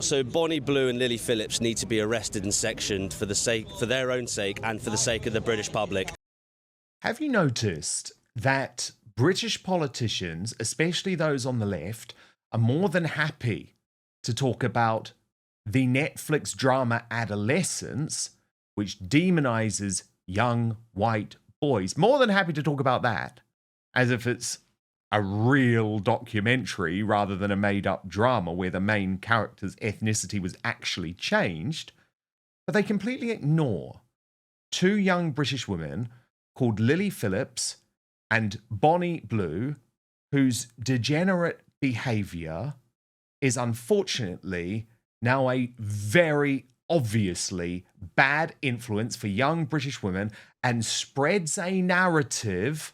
So Bonnie Blue and Lily Phillips need to be arrested and sectioned for their own sake and for the sake of the British public. Have you noticed that British politicians, especially those on the left, are more than happy to talk about the Netflix drama Adolescence, which demonizes young white boys? More than happy to talk about that as if it's a real documentary rather than a made-up drama where the main character's ethnicity was actually changed. But they completely ignore two young British women called Lily Phillips and Bonnie Blue, whose degenerate behaviour is unfortunately now a very obviously bad influence for young British women and spreads a narrative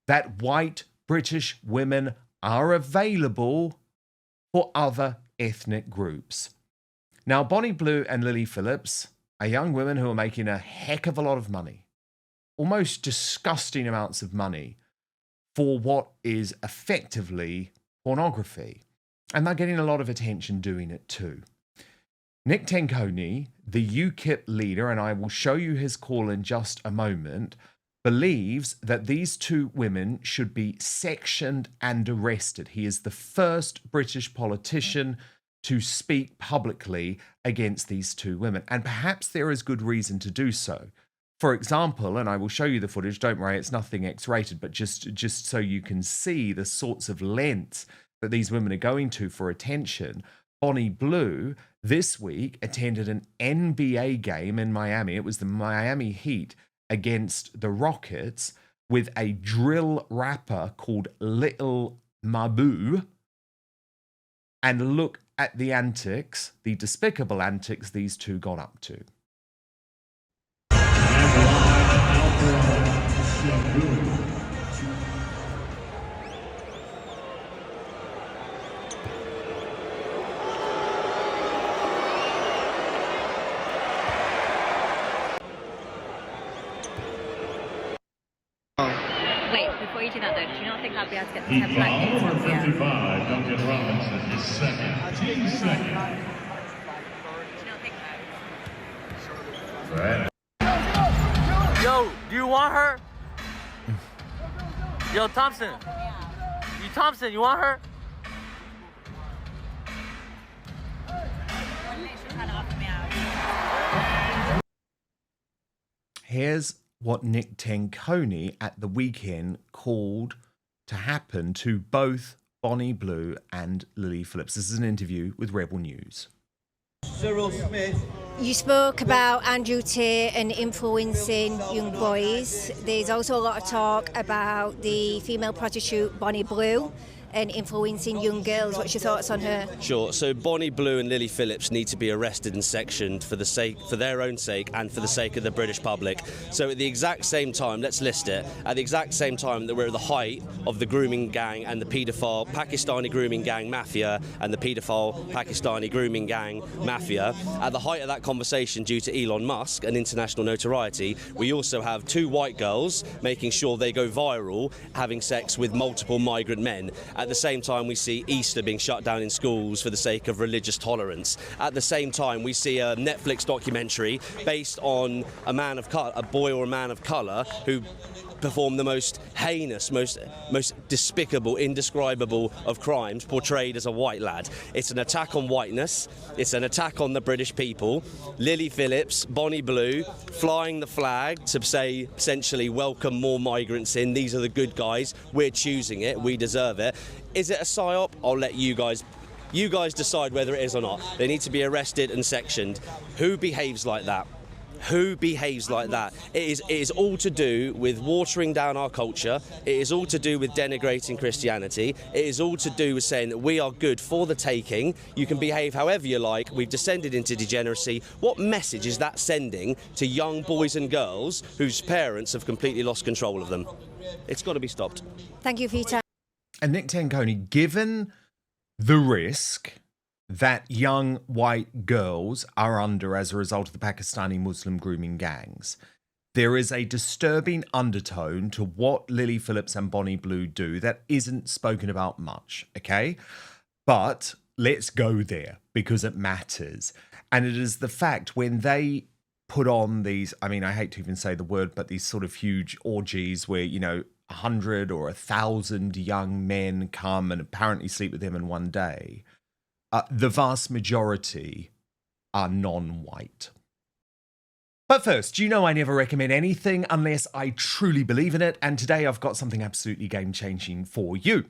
that white British women are available for other ethnic groups. Now, Bonnie Blue and Lily Phillips are young women who are making a heck of a lot of money, almost disgusting amounts of money for what is effectively pornography. And they're getting a lot of attention doing it too. Nick Tenconi, the UKIP leader, and I will show you his call in just a moment, believes that these two women should be sectioned and arrested. He is the first British politician to speak publicly against these two women, and perhaps there is good reason to do so. For example, and I will show you the footage, don't worry, it's nothing X-rated, but just so you can see the sorts of lengths that these women are going to for attention. Bonnie Blue this week attended an NBA game in Miami. It was the Miami Heat against the Rockets with a drill rapper called Little Mabu. And look at the antics, the despicable antics these two got up to. Wait, before you do that though, do you not think I'll be able to get the 10 black gates off yet? 55, Duncan Robinson is second. Team second. Do you not think so? Right. Yo, do you want her? Yo, Thompson. Thompson, you want her? Here's what Nick Tenconi at the weekend called to happen to both Bonnie Blue and Lily Phillips. This is an interview with Rebel News. Cyril Smith. You spoke about Andrew Tate and influencing young boys. There's also a lot of talk about the female prostitute Bonnie Blue and influencing young girls. What's your thoughts on her? Sure. So Bonnie Blue and Lily Phillips need to be arrested and sectioned for their own sake and for the sake of the British public. So at the exact same time, let's list it, at the exact same time that we're at the height of the grooming gang and the paedophile Pakistani grooming gang mafia and the paedophile Pakistani grooming gang mafia, at the height of that conversation due to Elon Musk and international notoriety, we also have two white girls making sure they go viral having sex with multiple migrant men. At the same time, we see Easter being shut down in schools for the sake of religious tolerance. At the same time, we see a Netflix documentary based on a boy or a man of colour who performed the most heinous, most despicable, indescribable of crimes, portrayed as a white lad. It's an attack on whiteness. It's an attack on the British people. Lily Phillips, Bonnie Blue, flying the flag to say, essentially, welcome more migrants in. These are the good guys. We're choosing it. We deserve it. Is it a psyop? I'll let you guys decide whether it is or not. They need to be arrested and sectioned. Who behaves like that? Who behaves like that? It is all to do with watering down our culture. It is all to do with denigrating Christianity. It is all to do with saying that we are good for the taking. You can behave however you like. We've descended into degeneracy. What message is that sending to young boys and girls whose parents have completely lost control of them? It's got to be stopped. Thank you for your time. And Nick Tenconi, given the risk that young white girls are under as a result of the Pakistani Muslim grooming gangs, there is a disturbing undertone to what Lily Phillips and Bonnie Blue do that isn't spoken about much, okay? But let's go there because it matters. And it is the fact when they put on these, I mean, I hate to even say the word, but these sort of huge orgies where, 100 or 1,000 young men come and apparently sleep with them in one day, the vast majority are non-white. But first, you know I never recommend anything unless I truly believe in it, and today I've got something absolutely game-changing for you.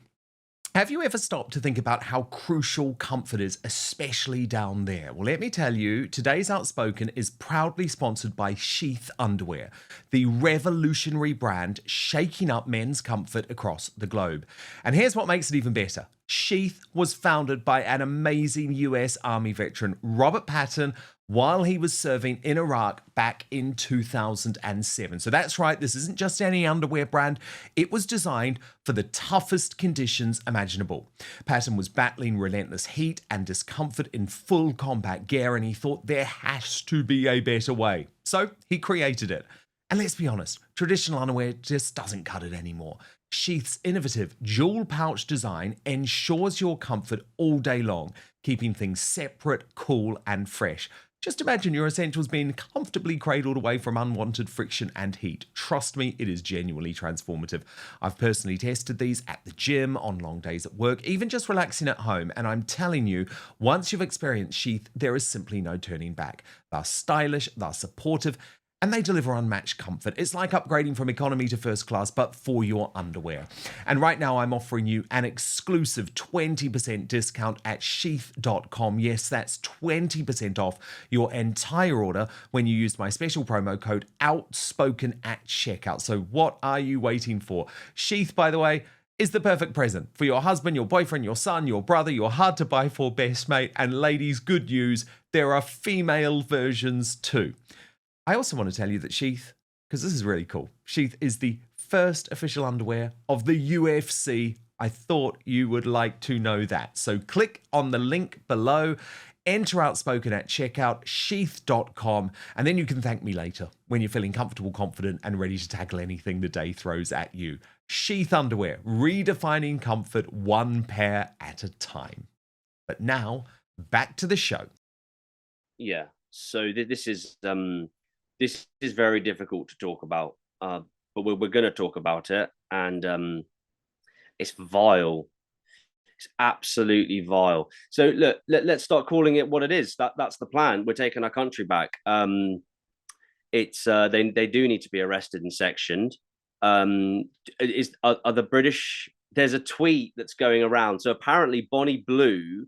Have you ever stopped to think about how crucial comfort is, especially down there? Well, let me tell you, today's Outspoken is proudly sponsored by Sheath Underwear, the revolutionary brand shaking up men's comfort across the globe. And here's what makes it even better. Sheath was founded by an amazing US Army veteran, Robert Patton, while he was serving in Iraq back in 2007. So that's right, this isn't just any underwear brand. It was designed for the toughest conditions imaginable. Patton was battling relentless heat and discomfort in full combat gear, and he thought there has to be a better way. So he created it. And let's be honest, traditional underwear just doesn't cut it anymore. Sheath's innovative dual pouch design ensures your comfort all day long, keeping things separate, cool, and fresh. Just imagine your essentials being comfortably cradled away from unwanted friction and heat. Trust me, it is genuinely transformative. I've personally tested these at the gym, on long days at work, even just relaxing at home, and I'm telling you, once you've experienced Sheath, there is simply no turning back. They're stylish, they're supportive, and they deliver unmatched comfort. It's like upgrading from economy to first class, but for your underwear. And right now I'm offering you an exclusive 20% discount at sheath.com. Yes, that's 20% off your entire order when you use my special promo code Outspoken at checkout. So what are you waiting for? Sheath, by the way, is the perfect present for your husband, your boyfriend, your son, your brother, your hard to buy for best mate. And ladies, good news, there are female versions too. I also want to tell you that Sheath, because this is really cool, Sheath is the first official underwear of the UFC. I thought you would like to know that. So click on the link below, enter Outspoken at checkout, sheath.com, and then you can thank me later when you're feeling comfortable, confident, and ready to tackle anything the day throws at you. Sheath Underwear, redefining comfort one pair at a time. But now, back to the show. Yeah, so this is very difficult to talk about, but we're going to talk about it, and it's vile. It's absolutely vile. So look, let's start calling it what it is. That's the plan. We're taking our country back. It's they do need to be arrested and sectioned. Are the British? There's a tweet that's going around. So apparently Bonnie Blue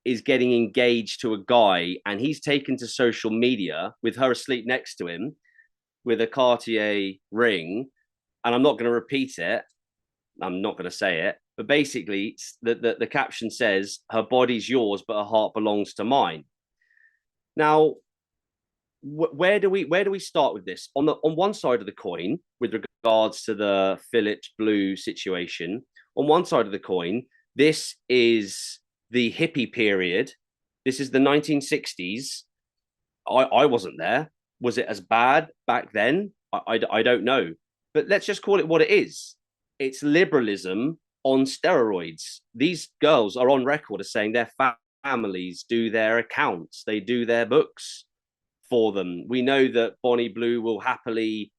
is getting engaged to a guy, and he's taken to social media with her asleep next to him with a Cartier ring. And I'm not going to repeat it. I'm not going to say it. But basically, the caption says, "Her body's yours, but her heart belongs to mine." Now, where do we start with this? On one side of the coin, with regards to the Phillips Blue situation, on one side of the coin, this is the hippie period. This is the 1960s. I wasn't there. Was it as bad back then? I don't know. But let's just call it what it is. It's liberalism on steroids. These girls are on record as saying their families do their accounts. They do their books for them. We know that Bonnie Blue will happily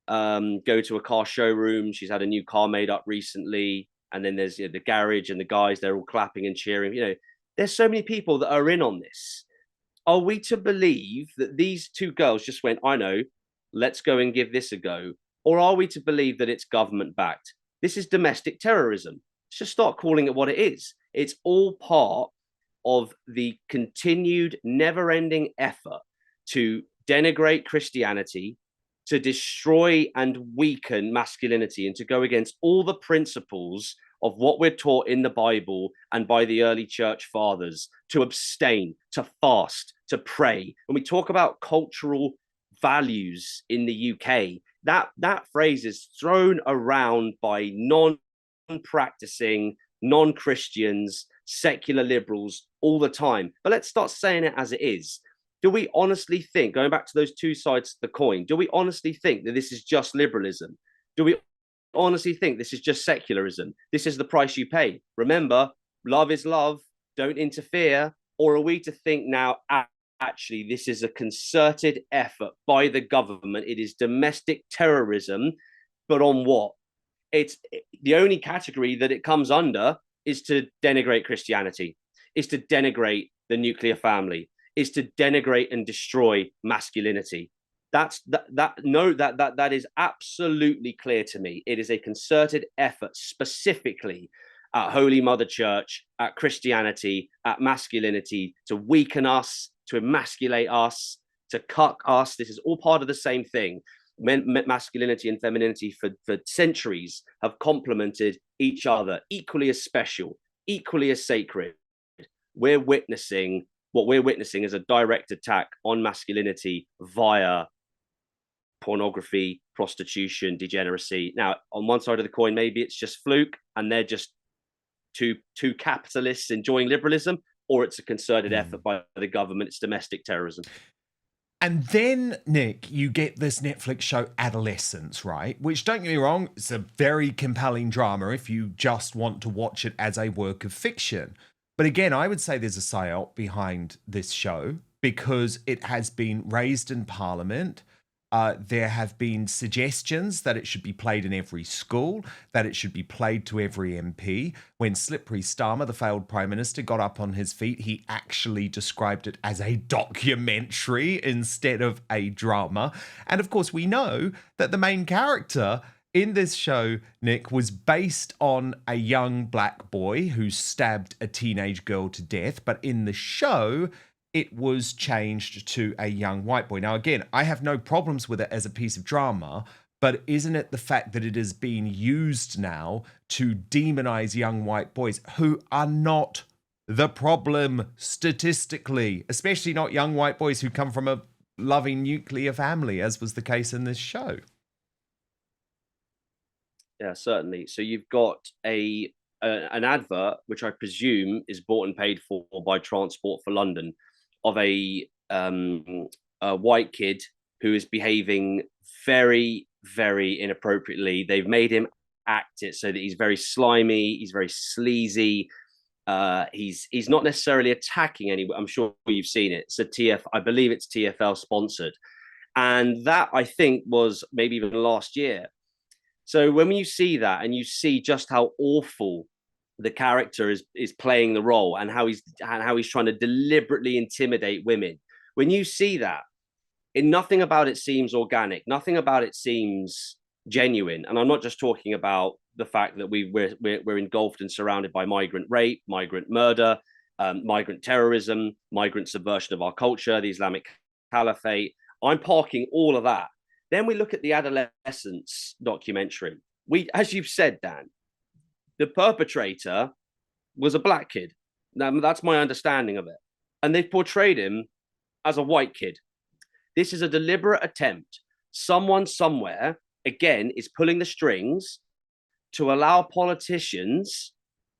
go to a car showroom. She's had a new car made up recently. And then there's the garage and the guys, they're all clapping and cheering. There's so many people that are in on this. Are we to believe that these two girls just went, I know, let's go and give this a go? Or are we to believe that it's government backed? This is domestic terrorism. Let's just start calling it what it is. It's all part of the continued never ending effort to denigrate Christianity, to destroy and weaken masculinity, and to go against all the principles of what we're taught in the Bible and by the early church fathers, to abstain, to fast, to pray. When we talk about cultural values in the UK, that phrase is thrown around by non-practicing, non-Christians, secular liberals all the time. But let's start saying it as it is. Do we honestly think, going back to those two sides of the coin, do we honestly think that this is just liberalism? Do we honestly think this is just secularism? This is the price you pay. Remember, love is love. don't interfere? Or are we to think now, actually, this is a concerted effort by the government? It is domestic terrorism, but on what? It's the only category that it comes under is to denigrate Christianity, is to denigrate the nuclear family, is to denigrate and destroy masculinity. That is absolutely clear to me. It is a concerted effort specifically at Holy Mother Church, at Christianity, at masculinity, to weaken us, to emasculate us, to cuck us. This is all part of the same thing. Masculinity and femininity for centuries have complemented each other, equally as special, equally as sacred. What we're witnessing is a direct attack on masculinity via pornography, prostitution, degeneracy. Now, on one side of the coin, maybe it's just fluke and they're just two capitalists enjoying liberalism, or it's a concerted effort by the government. It's domestic terrorism. And then, Nick, you get this Netflix show Adolescence, right? Which, don't get me wrong, it's a very compelling drama if you just want to watch it as a work of fiction. But again, I would say there's a psyop behind this show because it has been raised in Parliament. There have been suggestions that it should be played in every school, that it should be played to every MP. When Slippery Starmer, the failed Prime Minister, got up on his feet, he actually described it as a documentary instead of a drama. And of course, we know that the main character in this show, Nick, was based on a young black boy who stabbed a teenage girl to death. But in the show, it was changed to a young white boy. Now, again, I have no problems with it as a piece of drama, but isn't it the fact that it is being used now to demonize young white boys who are not the problem statistically, especially not young white boys who come from a loving nuclear family, as was the case in this show? Yeah, certainly. So you've got an advert, which I presume is bought and paid for by Transport for London, of a white kid who is behaving very, very inappropriately. They've made him act it so that he's very slimy, he's very sleazy. He's not necessarily attacking anyone. I'm sure you've seen it. It's I believe it's TFL sponsored. And that, I think, was maybe even last year. So when you see that and you see just how awful the character is playing the role and how he's trying to deliberately intimidate women, when you see that, nothing about it seems organic, nothing about it seems genuine. And I'm not just talking about the fact that we're engulfed and surrounded by migrant rape, migrant murder, migrant terrorism, migrant subversion of our culture, the Islamic Caliphate. I'm parking all of that. Then we look at the Adolescence documentary. As you've said, Dan, the perpetrator was a black kid. Now, that's my understanding of it. And they've portrayed him as a white kid. This is a deliberate attempt. Someone somewhere, again, is pulling the strings to allow politicians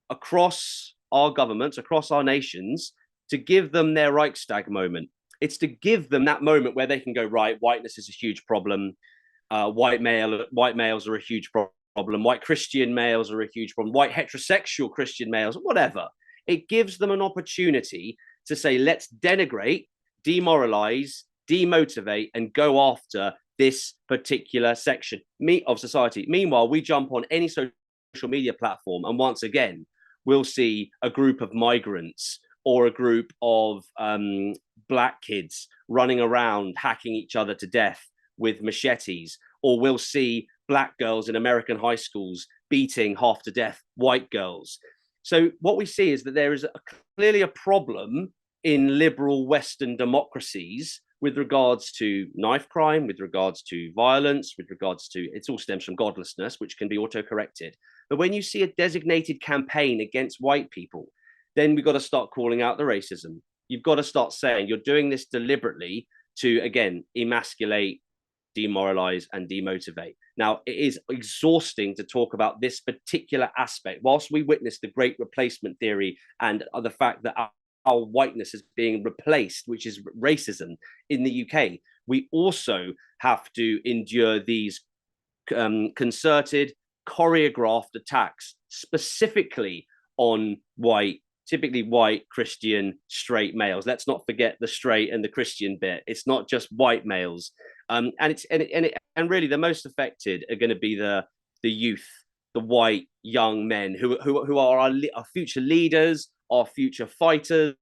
across our governments, across our nations, to give them their Reichstag moment. It's to give them that moment where they can go, right, whiteness is a huge problem. White males are a huge problem. White Christian males are a huge problem. White heterosexual Christian males, whatever. It gives them an opportunity to say, let's denigrate, demoralize, demotivate, and go after this particular section of society. Meanwhile, we jump on any social media platform, and once again, we'll see a group of migrants or a group of black kids running around hacking each other to death with machetes, or we'll see black girls in American high schools beating half to death white girls. So what we see is that there is clearly a problem in liberal Western democracies with regards to knife crime, with regards to violence, with regards to, it all stems from godlessness, which can be auto-corrected. But when you see a designated campaign against white people, then we've got to start calling out the racism. You've got to start saying you're doing this deliberately to, again, emasculate, demoralize, and demotivate. Now, it is exhausting to talk about this particular aspect. Whilst we witness the great replacement theory and the fact that our whiteness is being replaced, which is racism in the UK, we also have to endure these concerted, choreographed attacks specifically on white typically white, Christian, straight males. Let's not forget the straight and the Christian bit. It's not just white males. And really the most affected are going to be the youth, the white young men who are our future leaders, our future fighters,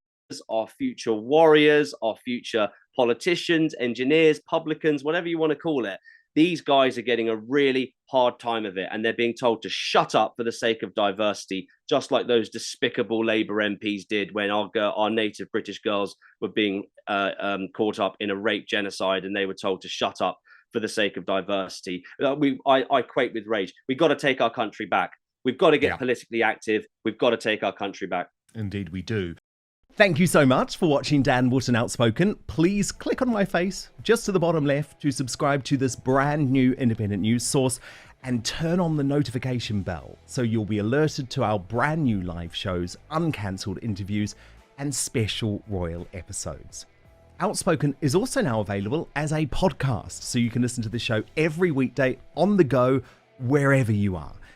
our future warriors, our future politicians, engineers, publicans, whatever you want to call it. These guys are getting a really hard time of it, and they're being told to shut up for the sake of diversity, just like those despicable Labour MPs did when our native British girls were being caught up in a rape genocide, and they were told to shut up for the sake of diversity. I quake with rage. We've got to take our country back. We've got to get politically active. We've got to take our country back. Indeed, we do. Thank you so much for watching Dan Wootton Outspoken. Please click on my face just to the bottom left to subscribe to this brand new independent news source and turn on the notification bell so you'll be alerted to our brand new live shows, uncancelled interviews, and special royal episodes. Outspoken is also now available as a podcast, so you can listen to the show every weekday on the go, wherever you are.